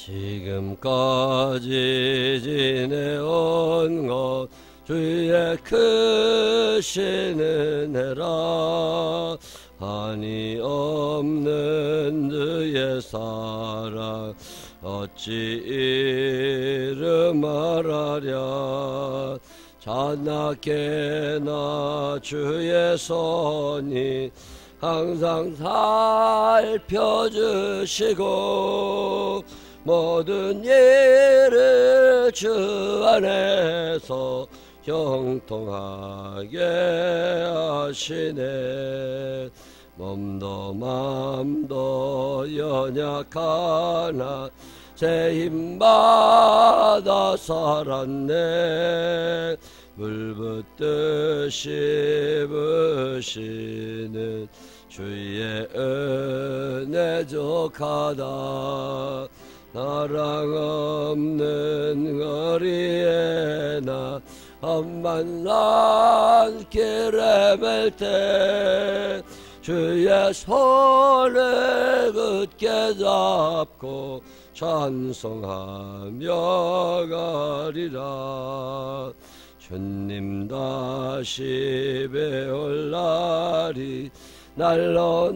지금까지 지내온 것 주의 크신 은혜라. 한이 없는 주의 사랑 어찌 이름 말하랴. 자나깨나 주의 손이 항상 살펴주시고 모든 일을 주 안에서 형통하게 하시네. 몸도 맘도 연약하나 새 힘받아 살았네. 물붓듯이 부시는 주의 은혜 족하다. 사랑 없는 거리에 나 험만한 길에 맬 때 주의 손을 굳게 잡고 찬송하며 가리라. 주님 다시 배울 날이 날로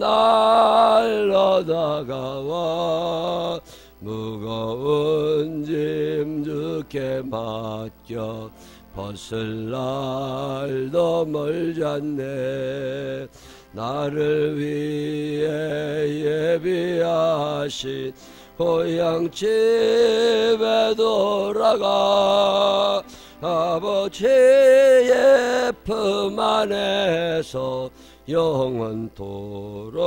다가와 무거운 짐 주께 맡겨 벗을 날도 멀지 않네. 나를 위해 예비하신 고향 집에 돌아가 아버지의 품 안에서 영원토록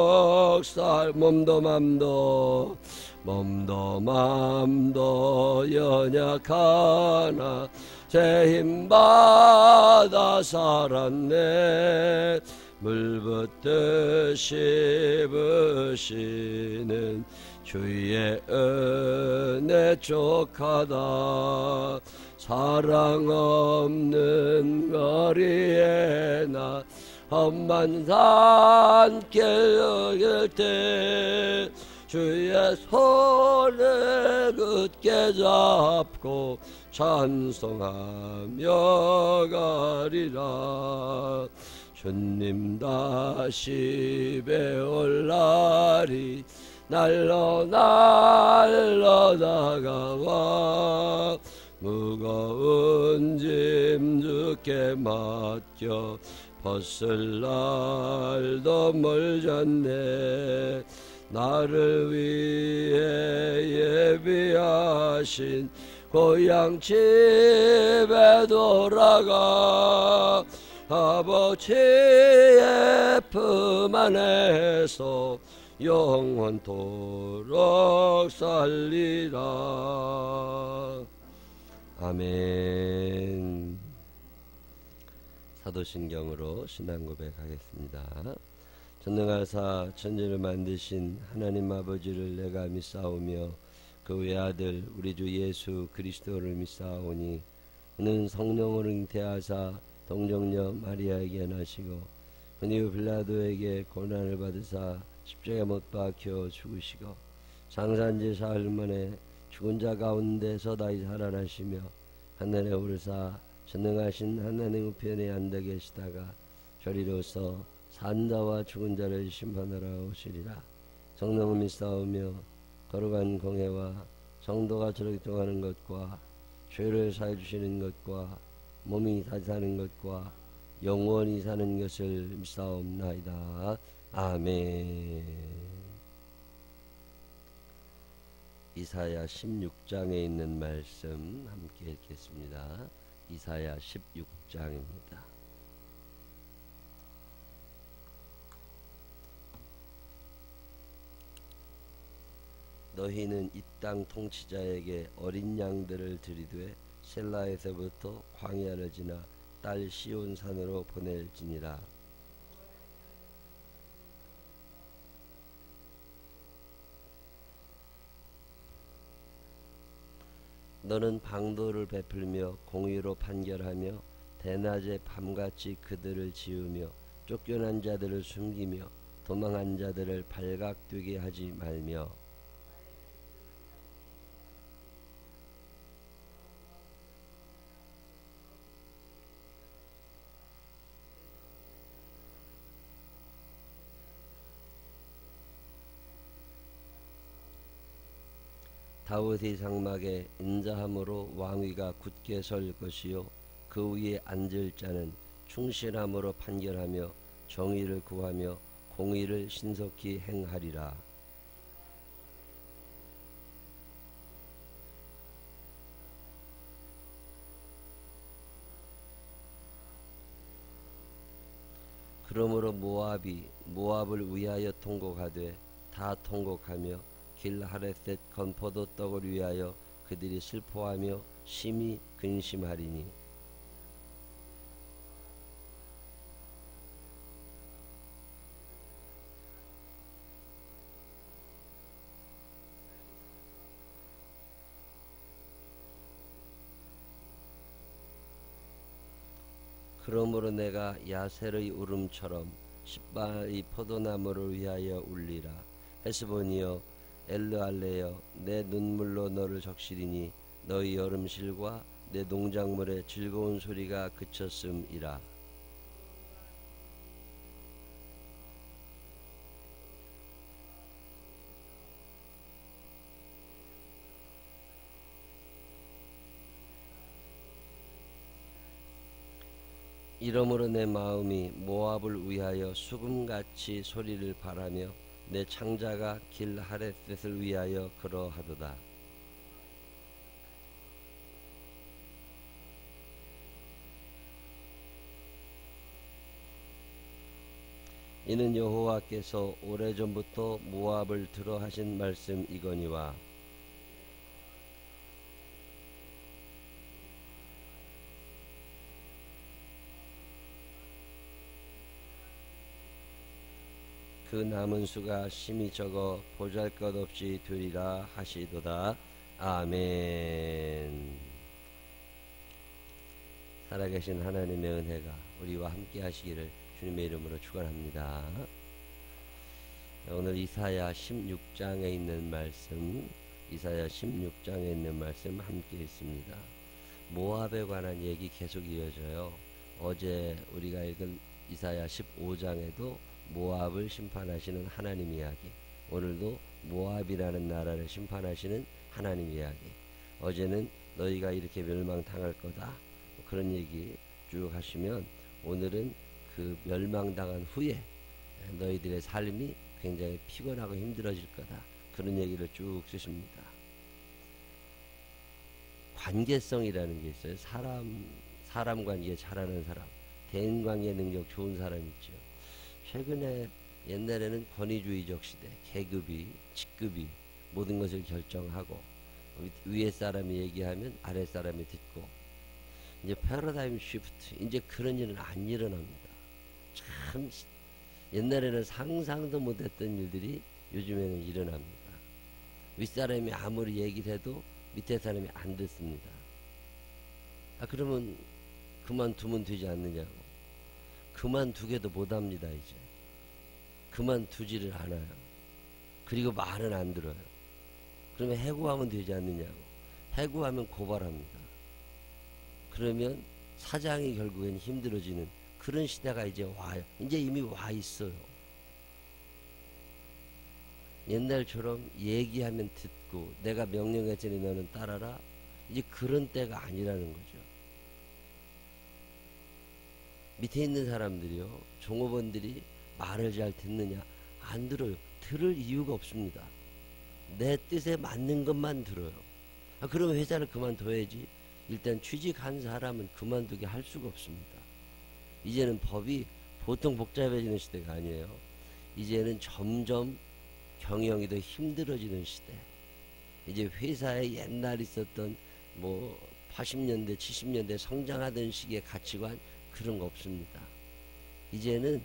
몸도 맘도 연약하나 새 힘받아 살았네. 물붓듯이 부시는 주의 은혜 족하다. 사랑 없는 거리에 나 험한 산길 때 주의 손을 굳게 잡고 찬송하며 가리라. 주님 다시 배울 날이 날로 다가와 무거운 짐 주께 맡겨 벗을 날도 멀지 않네. 나를 위해 예비하신 고향 집에 돌아가 아버지의 품 안에서 영원토록 살리라. 아멘. 사도신경으로 신앙 고백하겠습니다. 전능하사 천지를 만드신 하나님 아버지를 내가 믿사오며 그 외아들 우리 주 예수 그리스도를 믿사오니 그는 성령으로 잉태하사 동정녀 마리아에게 나시고 본디오 빌라도에게 고난을 받으사 십자가에 못 박혀 죽으시고 장사한지 사흘 만에 죽은 자 가운데서 다시 살아나시며 하늘에 오르사 전능하신 하나님 우편에 앉아 계시다가 저리로서 산 자와 죽은 자를 심판하러 오시리라. 성령을 믿사오며 거룩한 공회와 성도가 저렇게 통하는 것과 죄를 사해 주시는 것과 몸이 다시 사는 것과 영원히 사는 것을 믿사옵나이다. 아멘. 이사야 16장에 있는 말씀 함께 읽겠습니다. 이사야 16장입니다. 너희는 이 땅 통치자에게 어린 양들을 들이되 셀라에서부터 광야를 지나 딸 시온 산으로 보낼지니라. 너는 방도를 베풀며 공의로 판결하며 대낮에 밤같이 그들을 지으며 쫓겨난 자들을 숨기며 도망한 자들을 발각되게 하지 말며 다윗의 장막에 인자함으로 왕위가 굳게 설 것이요 그 위에 앉을 자는 충실함으로 판결하며 정의를 구하며 공의를 신속히 행하리라. 그러므로 모압을 위하여 통곡하되 다 통곡하며 길하레셋 건포도 떡을 위하여 그들이 슬퍼하며 심히 근심하리니 그러므로 내가 야셀의 울음처럼 십바의 포도나무를 위하여 울리라. 헤스본이여 엘르알레여 내 눈물로 너를 적시리니 너희 여름실과 내 농작물의 즐거운 소리가 그쳤음이라. 이러므로 내 마음이 모압을 위하여 수금같이 소리를 바라며 내 창자가 길하레셋을 위하여 그러하도다. 이는 여호와께서 오래전부터 모압을 들어 하신 말씀이거니와 그 남은 수가 심히 적어 보잘것없이 되리라 하시도다. 아멘. 살아계신 하나님의 은혜가 우리와 함께 하시기를 주님의 이름으로 축원합니다. 오늘 이사야 16장에 있는 말씀, 이사야 16장에 있는 말씀 함께 있습니다. 모압에 관한 얘기 계속 이어져요. 어제 우리가 읽은 이사야 15장에도 모압을 심판하시는 하나님 이야기, 오늘도 모압이라는 나라를 심판하시는 하나님 이야기. 어제는 너희가 이렇게 멸망당할 거다, 그런 얘기 쭉 하시면, 오늘은 그 멸망당한 후에 너희들의 삶이 굉장히 피곤하고 힘들어질 거다, 그런 얘기를 쭉 쓰십니다. 관계성이라는 게 있어요. 사람 관계 잘하는 사람, 대인관계 능력 좋은 사람 있죠. 최근에, 옛날에는 권위주의적 시대, 계급이, 직급이 모든 것을 결정하고 위에 사람이 얘기하면 아래 사람이 듣고, 이제 패러다임 쉬프트, 이제 그런 일은 안 일어납니다. 참 옛날에는 상상도 못했던 일들이 요즘에는 일어납니다. 윗사람이 아무리 얘기를 해도 밑에 사람이 안 듣습니다. 그러면 그만두면 되지 않느냐고. 그만두게도 못합니다. 이제 그만두지를 않아요. 그리고 말은 안 들어요. 그러면 해고하면 되지 않느냐고. 해고하면 고발합니다. 그러면 사장이 결국엔 힘들어지는 그런 시대가 이제 와요. 이제 이미 와 있어요. 옛날처럼 얘기하면 듣고 내가 명령했으니 너는 따라라, 이제 그런 때가 아니라는 거죠. 밑에 있는 사람들이요, 종업원들이 말을 잘 듣느냐? 안 들어요. 들을 이유가 없습니다. 내 뜻에 맞는 것만 들어요. 그러면 회사를 그만둬야지. 일단 취직한 사람은 그만두게 할 수가 없습니다. 이제는 법이 보통 복잡해지는 시대가 아니에요. 이제는 점점 경영이 더 힘들어지는 시대. 이제 회사에 옛날 있었던 80년대 70년대 성장하던 식의 가치관, 그런 거 없습니다. 이제는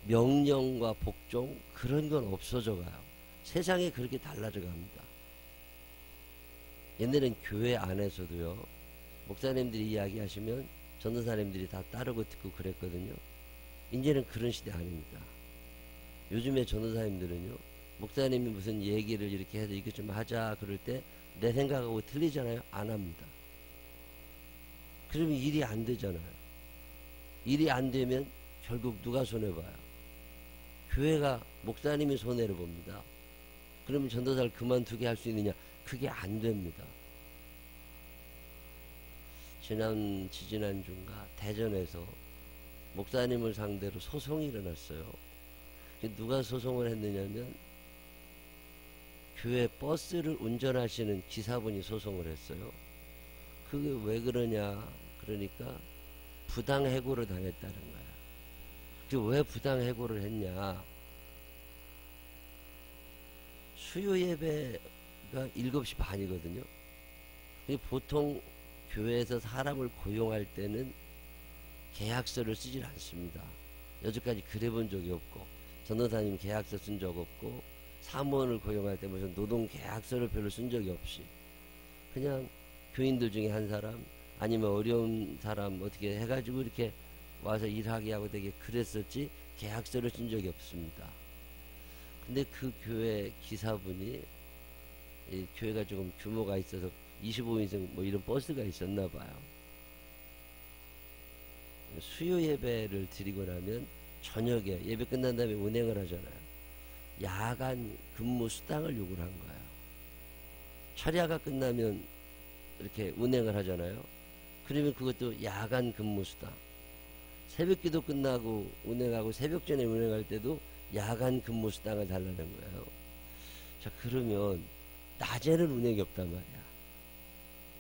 명령과 복종, 그런 건 없어져 가요. 세상이 그렇게 달라져 갑니다. 옛날엔 교회 안에서도요, 목사님들이 이야기하시면 전도사님들이 다 따르고 듣고 그랬거든요. 이제는 그런 시대 아닙니다. 요즘에 전도사님들은요, 목사님이 무슨 얘기를 이렇게 해서 이거 좀 하자 그럴 때 내 생각하고 틀리잖아요. 안 합니다. 그러면 일이 안 되잖아요. 일이 안 되면 결국 누가 손해봐요? 교회가, 목사님이 손해를 봅니다. 그러면 전도사를 그만두게 할 수 있느냐? 그게 안 됩니다. 지지난주인가 대전에서 목사님을 상대로 소송이 일어났어요. 누가 소송을 했느냐면 교회 버스를 운전하시는 기사분이 소송을 했어요. 그게 왜 그러냐? 그러니까 부당해고를 당했다는 거야. 왜 부당해고를 했냐? 수요 예배가 7시 반이거든요. 보통 교회에서 사람을 고용할 때는 계약서를 쓰질 않습니다. 여지까지 그래본 적이 없고, 전도사님 계약서 쓴 적 없고, 사무원을 고용할 때 무슨 노동계약서를 별로 쓴 적이 없이 그냥 교인들 중에 한 사람 아니면 어려운 사람 어떻게 해가지고 이렇게 와서 일하게 하고 되게 그랬었지 계약서를 쓴 적이 없습니다. 근데 그 교회 기사분이 이 교회가 조금 규모가 있어서 25인승 뭐 이런 버스가 있었나 봐요. 수요 예배를 드리고 나면 저녁에 예배 끝난 다음에 운행을 하잖아요. 야간 근무 수당을 요구를 한 거예요. 철야가 끝나면 이렇게 운행을 하잖아요. 그러면 그것도 야간 근무 수당. 새벽기도 끝나고 운행하고 새벽 전에 운행할 때도 야간 근무 수당을 달라는 거예요. 자, 그러면 낮에는 운행이 없단 말이야.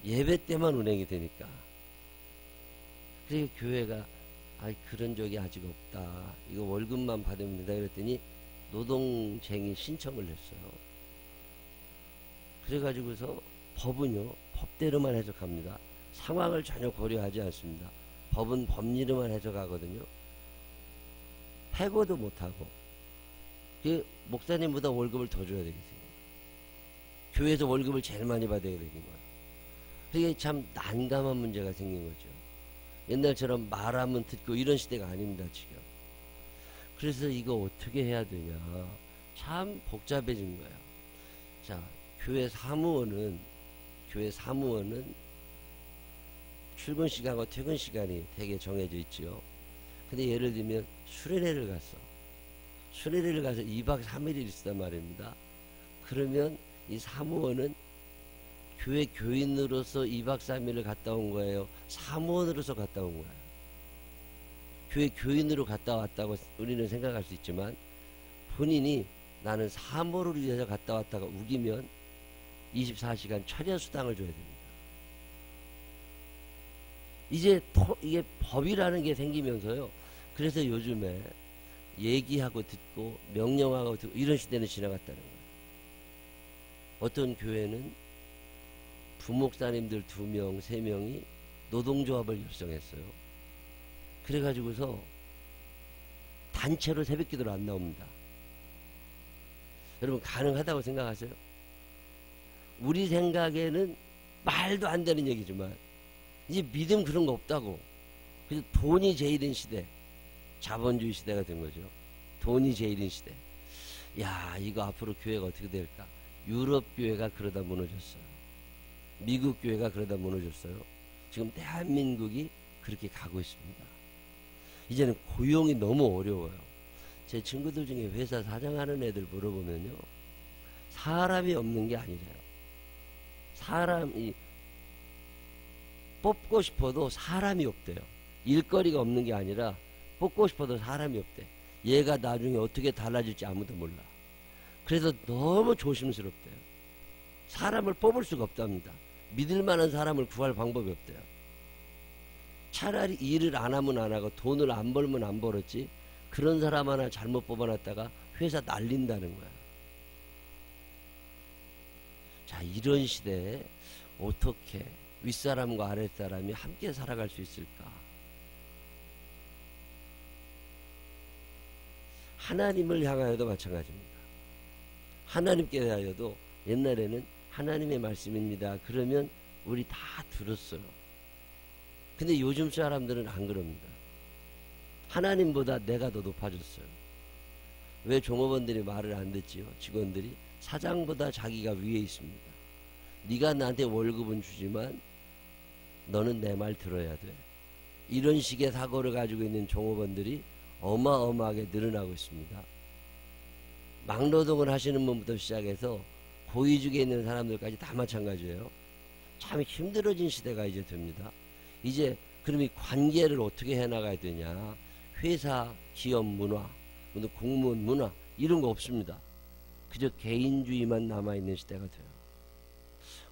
예배 때만 운행이 되니까. 그래서 교회가 그런 적이 아직 없다. 이거 월급만 받으면 된다. 그랬더니 노동쟁의 신청을 했어요. 그래가지고서 법은요, 법대로만 해석합니다. 상황을 전혀 고려하지 않습니다. 법은 법리로만 해석하거든요. 해고도 못하고, 그 목사님보다 월급을 더 줘야 되겠어요. 교회에서 월급을 제일 많이 받아야 되는 거예요. 그게 참 난감한 문제가 생긴 거죠. 옛날처럼 말하면 듣고 이런 시대가 아닙니다, 지금. 그래서 이거 어떻게 해야 되냐. 참 복잡해진 거예요. 자, 교회 사무원은 출근 시간과 퇴근 시간이 되게 정해져 있죠. 근데 예를 들면 수련회를 가서 2박 3일을 있었단 말입니다. 그러면 이 사무원은 교회 교인으로서 2박 3일을 갔다 온 거예요? 사무원으로서 갔다 온 거예요? 교회 교인으로 갔다 왔다고 우리는 생각할 수 있지만 본인이 나는 사모를 위해서 갔다 왔다가 우기면 24시간 철야 수당을 줘야 됩니다. 이제 이게 법이라는 게 생기면서요. 그래서 요즘에 얘기하고 듣고 명령하고 듣고 이런 시대는 지나갔다는 거예요. 어떤 교회는 부목사님들 2명, 3명이 노동조합을 결성했어요. 그래가지고서 단체로 새벽기도를 안 나옵니다. 여러분 가능하다고 생각하세요? 우리 생각에는 말도 안 되는 얘기지만 이제 믿음 그런 거 없다고. 그래서 돈이 제일인 시대, 자본주의 시대가 된 거죠. 돈이 제일인 시대. 야, 이거 앞으로 교회가 어떻게 될까? 유럽 교회가 그러다 무너졌어요. 미국 교회가 그러다 무너졌어요. 지금 대한민국이 그렇게 가고 있습니다. 이제는 고용이 너무 어려워요. 제 친구들 중에 회사 사장하는 애들 물어보면요, 사람이 없는 게 아니래요. 사람이 뽑고 싶어도 사람이 없대요. 일거리가 없는 게 아니라 뽑고 싶어도 사람이 없대. 얘가 나중에 어떻게 달라질지 아무도 몰라. 그래서 너무 조심스럽대요. 사람을 뽑을 수가 없답니다. 믿을 만한 사람을 구할 방법이 없대요. 차라리 일을 안 하면 안 하고 돈을 안 벌면 안 벌었지, 그런 사람 하나 잘못 뽑아놨다가 회사 날린다는 거야. 자, 이런 시대에 어떻게 윗사람과 아랫사람이 함께 살아갈 수 있을까? 하나님을 향하여도 마찬가지입니다. 하나님께 대하여도 옛날에는 하나님의 말씀입니다. 그러면 우리 다 들었어요. 근데 요즘 사람들은 안 그럽니다. 하나님보다 내가 더 높아졌어요. 왜 종업원들이 말을 안 듣지요? 직원들이 사장보다 자기가 위에 있습니다. 네가 나한테 월급은 주지만 너는 내 말 들어야 돼. 이런 식의 사고를 가지고 있는 종업원들이 어마어마하게 늘어나고 있습니다. 막노동을 하시는 분부터 시작해서 고위직에 있는 사람들까지 다 마찬가지예요. 참 힘들어진 시대가 이제 됩니다. 이제 그럼 이 관계를 어떻게 해나가야 되냐. 회사, 기업 문화, 공무원 문화 이런 거 없습니다. 그저 개인주의만 남아있는 시대가 돼요.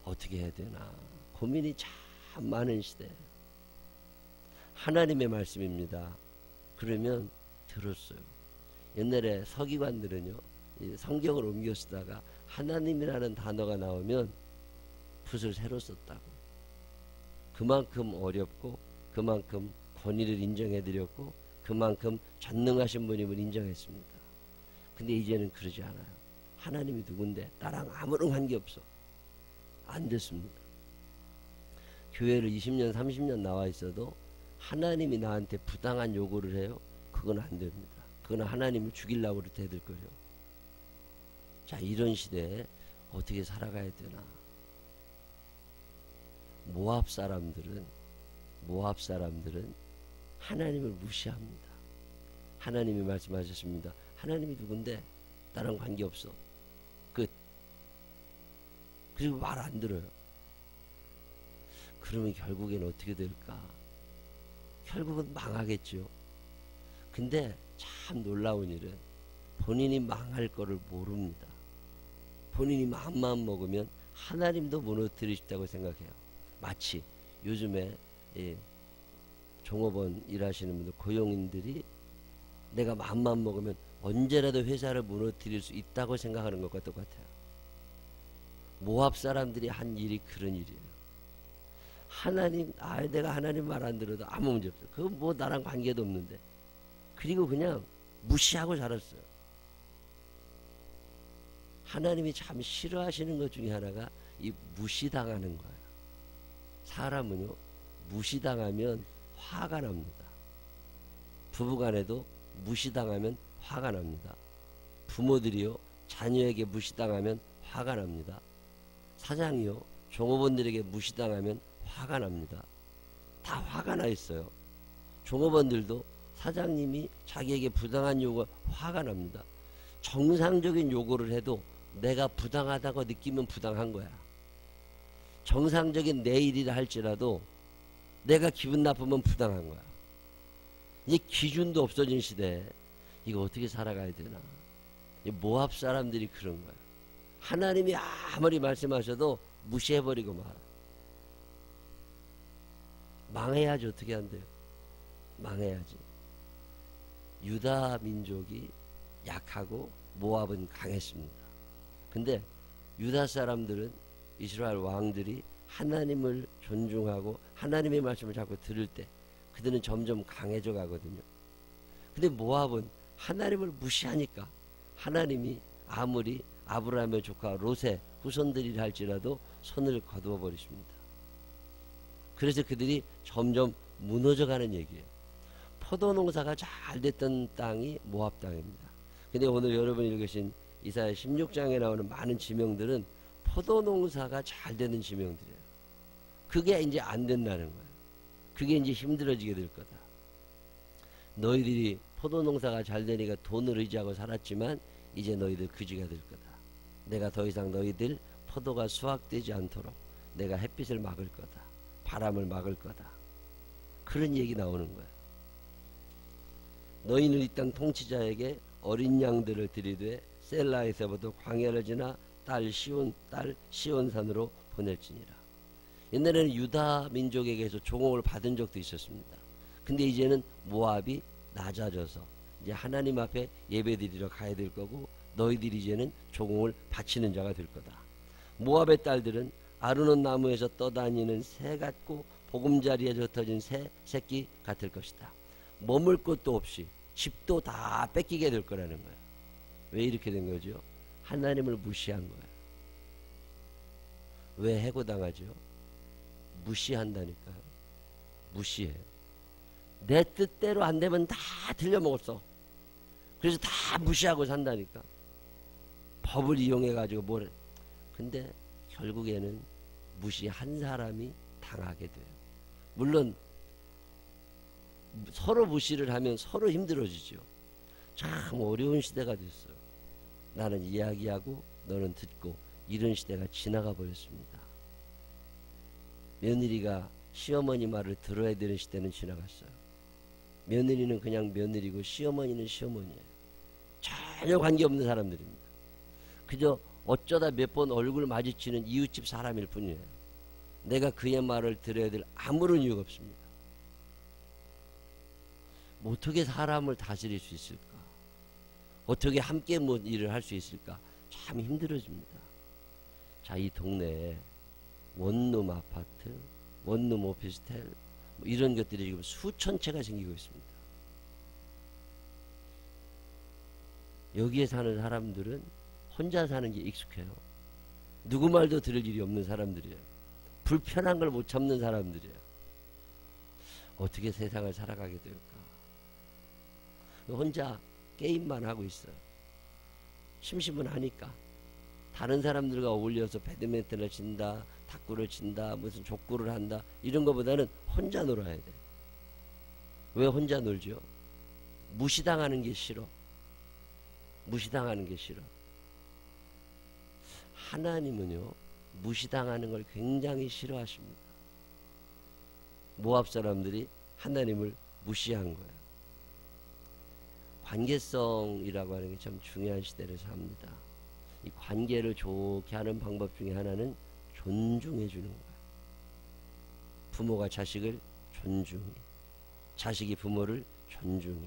어떻게 해야 되나 고민이 참 많은 시대. 하나님의 말씀입니다. 그러면 들었어요. 옛날에 서기관들은요, 성경을 옮겨 쓰다가 하나님이라는 단어가 나오면 붓을 새로 썼다고. 그만큼 어렵고 그만큼 권위를 인정해드렸고 그만큼 전능하신 분임을 인정했습니다. 근데 이제는 그러지 않아요. 하나님이 누군데 나랑 아무런 관계없어. 안 됐습니다. 교회를 20년 30년 나와 있어도 하나님이 나한테 부당한 요구를 해요. 그건 안 됩니다. 그건 하나님을 죽이려고 그렇게 해야 될 거예요. 자, 이런 시대에 어떻게 살아가야 되나. 모압 사람들은 하나님을 무시합니다. 하나님이 말씀하셨습니다. 하나님이 누군데 나랑 관계없어. 끝. 그리고 말 안 들어요. 그러면 결국엔 어떻게 될까? 결국은 망하겠죠. 근데 참 놀라운 일은 본인이 망할 거를 모릅니다. 본인이 마음만 먹으면 하나님도 무너뜨리고 싶다고 생각해요. 마치 요즘에 종업원 일하시는 분들, 고용인들이 내가 마음만 먹으면 언제라도 회사를 무너뜨릴 수 있다고 생각하는 것과 똑같아요. 모압 사람들이 한 일이 그런 일이에요. 내가 하나님 말 안 들어도 아무 문제 없어요. 그건 뭐 나랑 관계도 없는데. 그리고 그냥 무시하고 살았어요. 하나님이 참 싫어하시는 것 중에 하나가 이 무시당하는 거예요. 사람은요, 무시당하면 화가 납니다. 부부간에도 무시당하면 화가 납니다. 부모들이요, 자녀에게 무시당하면 화가 납니다. 사장이요, 종업원들에게 무시당하면 화가 납니다. 다 화가 나 있어요. 종업원들도 사장님이 자기에게 부당한 요구 화가 납니다. 정상적인 요구를 해도 내가 부당하다고 느끼면 부당한 거야. 정상적인 내 일이라 할지라도 내가 기분 나쁘면 부당한 거야. 이 기준도 없어진 시대에 이거 어떻게 살아가야 되나. 모압 사람들이 그런 거야. 하나님이 아무리 말씀하셔도 무시해버리고 말아. 망해야지. 어떻게 한대요? 망해야지. 유다 민족이 약하고 모압은 강했습니다. 근데 유다 사람들은, 이스라엘 왕들이 하나님을 존중하고 하나님의 말씀을 자꾸 들을 때 그들은 점점 강해져 가거든요. 근데 모압은 하나님을 무시하니까 하나님이 아무리 아브라함의 조카 롯의 후손들이라 할지라도 손을 거두어 버리십니다. 그래서 그들이 점점 무너져가는 얘기예요. 포도 농사가 잘 됐던 땅이 모압 땅입니다. 근데 오늘 여러분이 읽으신 이사야 16장에 나오는 많은 지명들은 포도 농사가 잘 되는 지명들이에요. 그게 이제 안 된다는 거예요. 그게 이제 힘들어지게 될 거다. 너희들이 포도 농사가 잘 되니까 돈을 의지하고 살았지만 이제 너희들 그지가 될 거다. 내가 더 이상 너희들 포도가 수확되지 않도록 내가 햇빛을 막을 거다. 바람을 막을 거다. 그런 얘기 나오는 거예요. 너희는 이 땅 통치자에게 어린 양들을 들이되 셀라에서부터 광야를 지나 딸 시온산으로 보낼지니라. 옛날에는 유다 민족에게서 종업을 받은 적도 있었습니다. 근데 이제는 모압이 낮아져서 이제 하나님 앞에 예배드리러 가야 될 거고 너희들이 이제는 종업을 바치는 자가 될 거다. 모압의 딸들은 아르논 나무에서 떠다니는 새 같고 보금자리에 흩어진 새 새끼 같을 것이다. 머물 곳도 없이 집도 다 뺏기게 될 거라는 거예요. 왜 이렇게 된 거죠? 하나님을 무시한 거예요. 왜 해고당하죠? 무시한다니까요. 무시해요. 내 뜻대로 안 되면 다 틀려먹었어. 그래서 다 무시하고 산다니까. 법을 이용해가지고 뭘. 근데 결국에는 무시한 사람이 당하게 돼요. 물론 서로 무시를 하면 서로 힘들어지죠. 참 어려운 시대가 됐어요. 나는 이야기하고 너는 듣고, 이런 시대가 지나가 버렸습니다. 며느리가 시어머니 말을 들어야 되는 시대는 지나갔어요. 며느리는 그냥 며느리고 시어머니는 시어머니예요. 전혀 관계없는 사람들입니다. 그저 어쩌다 몇 번 얼굴 마주치는 이웃집 사람일 뿐이에요. 내가 그의 말을 들어야 될 아무런 이유가 없습니다. 뭐 어떻게 사람을 다스릴 수 있을까? 어떻게 함께 뭐 일을 할 수 있을까? 참 힘들어집니다. 자, 이 동네에 원룸 아파트, 원룸 오피스텔, 뭐 이런 것들이 지금 수천 채가 생기고 있습니다. 여기에 사는 사람들은 혼자 사는 게 익숙해요. 누구 말도 들을 일이 없는 사람들이에요. 불편한 걸 못 참는 사람들이에요. 어떻게 세상을 살아가게 될까? 혼자 게임만 하고 있어요. 심심은 하니까. 다른 사람들과 어울려서 배드민턴을 친다, 탁구를 친다, 무슨 족구를 한다, 이런 것보다는 혼자 놀아야 돼. 왜 혼자 놀죠? 무시당하는 게 싫어. 무시당하는 게 싫어. 하나님은요, 무시당하는 걸 굉장히 싫어하십니다. 모압 사람들이 하나님을 무시한 거예요. 관계성이라고 하는 게 참 중요한 시대를 삽니다. 이 관계를 좋게 하는 방법 중에 하나는 존중해 주는 거예요. 부모가 자식을 존중히, 자식이 부모를 존중히,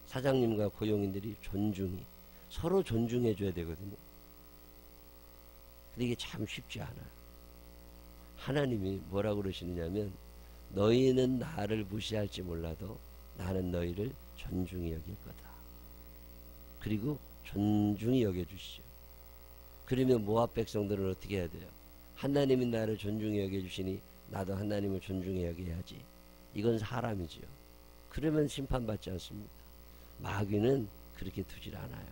사장님과 고용인들이 존중히, 서로 존중해 줘야 되거든요. 근데 이게 참 쉽지 않아요. 하나님이 뭐라고 그러시느냐면, 너희는 나를 무시할지 몰라도 나는 너희를 존중히 여길 거다. 그리고 존중히 여겨주시죠. 그러면 모압 백성들은 어떻게 해야 돼요? 하나님이 나를 존중히 여겨주시니 나도 하나님을 존중히 여겨야지. 이건 사람이지요. 그러면 심판받지 않습니다. 마귀는 그렇게 두질 않아요.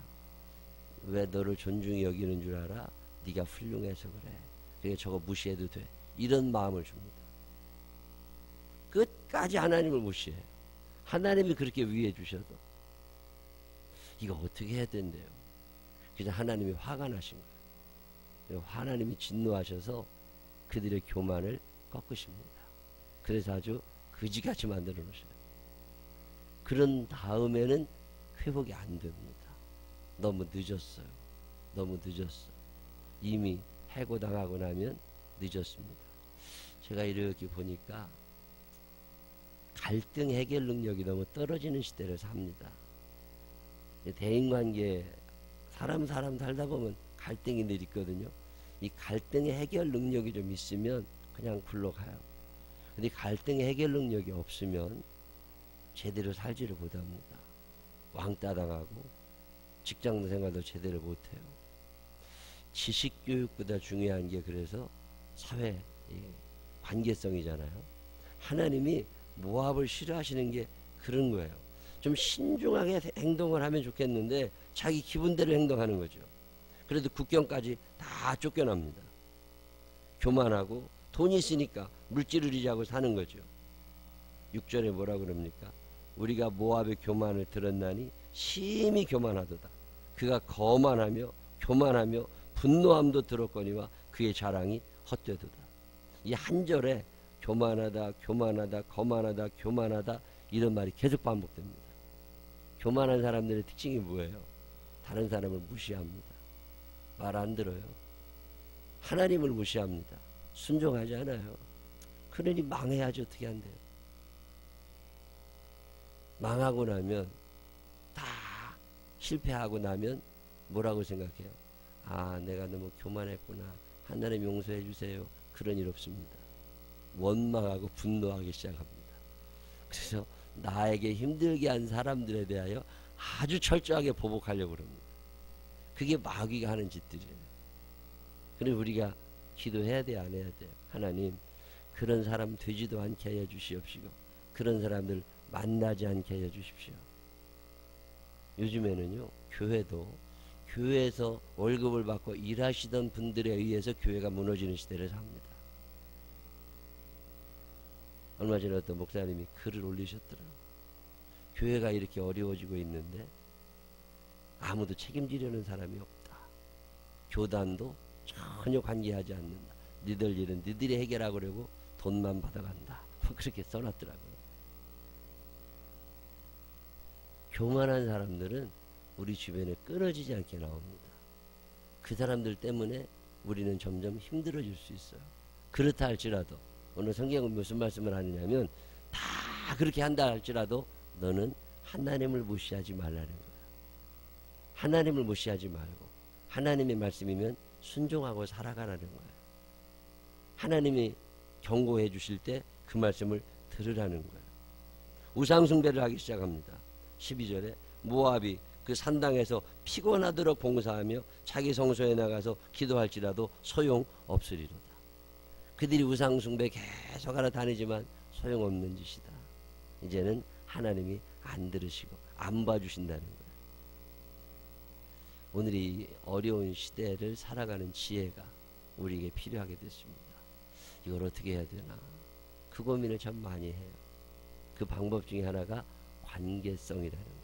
왜 너를 존중히 여기는 줄 알아? 네가 훌륭해서 그래. 그러니까 저거 무시해도 돼. 이런 마음을 줍니다. 끝까지 하나님을 무시해요. 하나님이 그렇게 위해 주셔도. 이거 어떻게 해야 된대요? 그래서 하나님이 화가 나신 거예요. 하나님이 진노하셔서 그들의 교만을 꺾으십니다. 그래서 아주 그지같이 만들어 놓으셔요. 그런 다음에는 회복이 안 됩니다. 너무 늦었어요. 너무 늦었어. 이미 해고당하고 나면 늦었습니다. 제가 이렇게 보니까 갈등 해결 능력이 너무 떨어지는 시대를 삽니다. 대인관계 사람 살다 보면 갈등이 늘 있거든요. 이 갈등의 해결 능력이 좀 있으면 그냥 굴러가요. 근데 갈등의 해결 능력이 없으면 제대로 살지를 못합니다. 왕따 당하고 직장 생활도 제대로 못해요. 지식 교육보다 중요한 게 그래서 사회 관계성이잖아요. 하나님이 모압을 싫어하시는 게 그런 거예요. 좀 신중하게 행동을 하면 좋겠는데 자기 기분대로 행동하는 거죠. 그래도 국경까지 다 쫓겨납니다. 교만하고 돈이 있으니까 물질을 의지하고 사는 거죠. 6절에 뭐라 그럽니까? 우리가 모압의 교만을 들었나니 심히 교만하도다. 그가 거만하며 교만하며 분노함도 들었거니와 그의 자랑이 헛되도다. 이 한 절에 교만하다, 교만하다, 거만하다, 교만하다 이런 말이 계속 반복됩니다. 교만한 사람들의 특징이 뭐예요? 다른 사람을 무시합니다. 말 안 들어요. 하나님을 무시합니다. 순종하지 않아요. 그러니 망해야지 어떻게 한대요. 망하고 나면 다 실패하고 나면 뭐라고 생각해요? 아, 내가 너무 교만했구나. 하나님 용서해 주세요. 그런 일 없습니다. 원망하고 분노하기 시작합니다. 그래서 나에게 힘들게 한 사람들에 대하여 아주 철저하게 보복하려고 합니다. 그게 마귀가 하는 짓들이에요. 그래서 우리가 기도해야 돼요, 안 해야 돼요? 하나님, 그런 사람 되지도 않게 하여 주시옵시고 그런 사람들 만나지 않게 하여 주십시오. 요즘에는요, 교회에서 월급을 받고 일하시던 분들에 의해서 교회가 무너지는 시대를 삽니다. 얼마 전에 어떤 목사님이 글을 올리셨더라고요. 교회가 이렇게 어려워지고 있는데 아무도 책임지려는 사람이 없다. 교단도 전혀 관계하지 않는다. 니들 일은 니들이 해결하려고 돈만 받아간다. 그렇게 써놨더라고요. 교만한 사람들은 우리 주변에 끊어지지 않게 나옵니다. 그 사람들 때문에 우리는 점점 힘들어질 수 있어요. 그렇다 할지라도 오늘 성경은 무슨 말씀을 하느냐면 다 그렇게 한다 할지라도 너는 하나님을 무시하지 말라는 거예요. 하나님을 무시하지 말고 하나님의 말씀이면 순종하고 살아가라는 거예요. 하나님이 경고해 주실 때 그 말씀을 들으라는 거예요. 우상숭배를 하기 시작합니다. 12절에 모압이 그 산당에서 피곤하도록 봉사하며 자기 성소에 나가서 기도할지라도 소용없으리로다. 그들이 우상숭배 계속 하러 다니지만 소용없는 짓이다. 이제는 하나님이 안 들으시고 안 봐주신다는 거예요. 오늘 이 어려운 시대를 살아가는 지혜가 우리에게 필요하게 됐습니다. 이걸 어떻게 해야 되나? 그 고민을 참 많이 해요. 그 방법 중에 하나가 관계성이라는 거예요.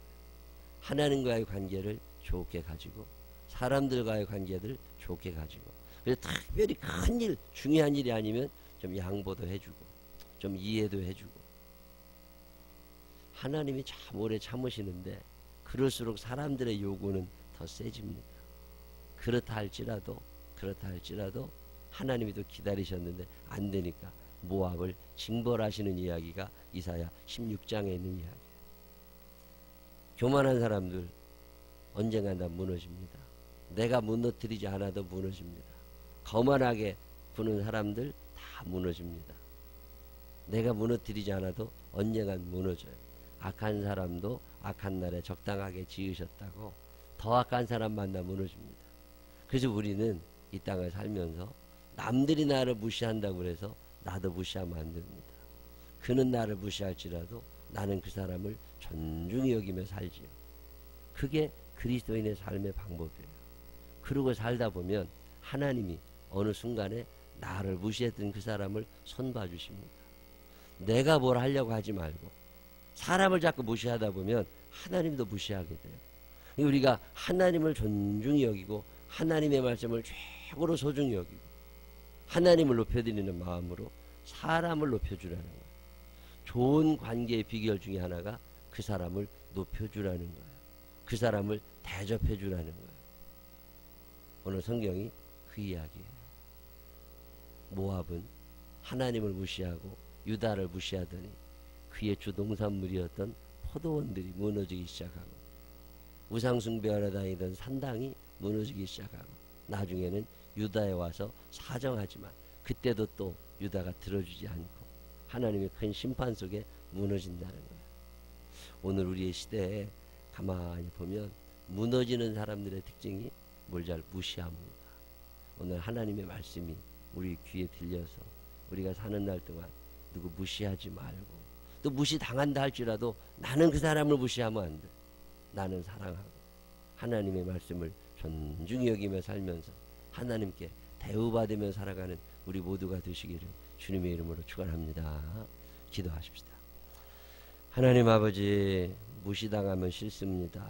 하나님과의 관계를 좋게 가지고 사람들과의 관계를 좋게 가지고 그래서 특별히 큰 일, 중요한 일이 아니면 좀 양보도 해주고 좀 이해도 해주고 하나님이 참 오래 참으시는데 그럴수록 사람들의 요구는 더 세집니다. 그렇다 할지라도 하나님이 또 기다리셨는데 안 되니까 모압을 징벌하시는 이야기가 이사야 16장에 있는 이야기예요. 교만한 사람들 언젠가 다 무너집니다. 내가 무너뜨리지 않아도 무너집니다. 거만하게 구는 사람들 다 무너집니다. 내가 무너뜨리지 않아도 언젠간 무너져요. 악한 사람도 악한 날에 적당하게 지으셨다고 더 악한 사람 만나 무너집니다. 그래서 우리는 이 땅을 살면서 남들이 나를 무시한다고 해서 나도 무시하면 안 됩니다. 그는 나를 무시할지라도 나는 그 사람을 존중히 여기며 살지요. 그게 그리스도인의 삶의 방법이에요. 그러고 살다 보면 하나님이 어느 순간에 나를 무시했던 그 사람을 손봐 주십니다. 내가 뭘 하려고 하지 말고 사람을 자꾸 무시하다 보면 하나님도 무시하게 돼요. 우리가 하나님을 존중히 여기고 하나님의 말씀을 최고로 소중히 여기고 하나님을 높여드리는 마음으로 사람을 높여주라는 거예요. 좋은 관계의 비결 중에 하나가 그 사람을 높여주라는 거예요. 그 사람을 대접해주라는 거예요. 오늘 성경이 그 이야기예요. 모압은 하나님을 무시하고 유다를 무시하더니 그의 주동산물이었던 포도원들이 무너지기 시작하고 우상숭배하러 다니던 산당이 무너지기 시작하고 나중에는 유다에 와서 사정하지만 그때도 또 유다가 들어주지 않고 하나님의 큰 심판 속에 무너진다는 거예요. 오늘 우리의 시대에 가만히 보면 무너지는 사람들의 특징이 뭘 잘 무시합니다. 오늘 하나님의 말씀이 우리 귀에 들려서 우리가 사는 날 동안 누구 무시하지 말고 또 무시당한다 할지라도 나는 그 사람을 무시하면 안 돼. 나는 사랑하고 하나님의 말씀을 존중히 여기며 살면서 하나님께 대우받으며 살아가는 우리 모두가 되시기를 주님의 이름으로 축원합니다. 기도하십시다. 하나님 아버지, 무시당하면 싫습니다.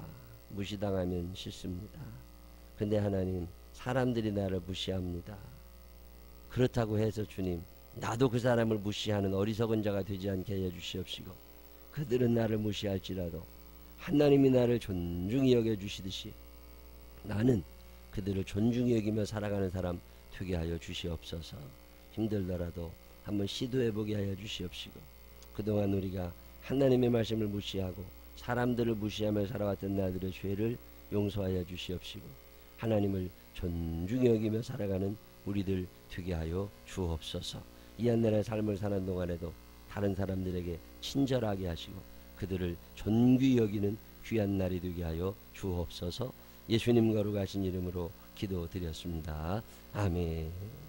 무시당하면 싫습니다. 근데 하나님, 사람들이 나를 무시합니다. 그렇다고 해서 주님, 나도 그 사람을 무시하는 어리석은 자가 되지 않게 해 주시옵시고 그들은 나를 무시할지라도 하나님이 나를 존중히 여겨주시듯이 나는 그들을 존중히 여기며 살아가는 사람 되게 하여 주시옵소서. 힘들더라도 한번 시도해보게 하여 주시옵시고 그동안 우리가 하나님의 말씀을 무시하고 사람들을 무시하며 살아왔던 나들의 죄를 용서하여 주시옵시고 하나님을 존중히 여기며 살아가는 우리들 되게 하여 주옵소서. 이 한 나라의 삶을 사는 동안에도 다른 사람들에게 친절하게 하시고 그들을 존귀히 여기는 귀한 날이 되게 하여 주옵소서. 예수님 거룩하신 이름으로 기도드렸습니다. 아멘.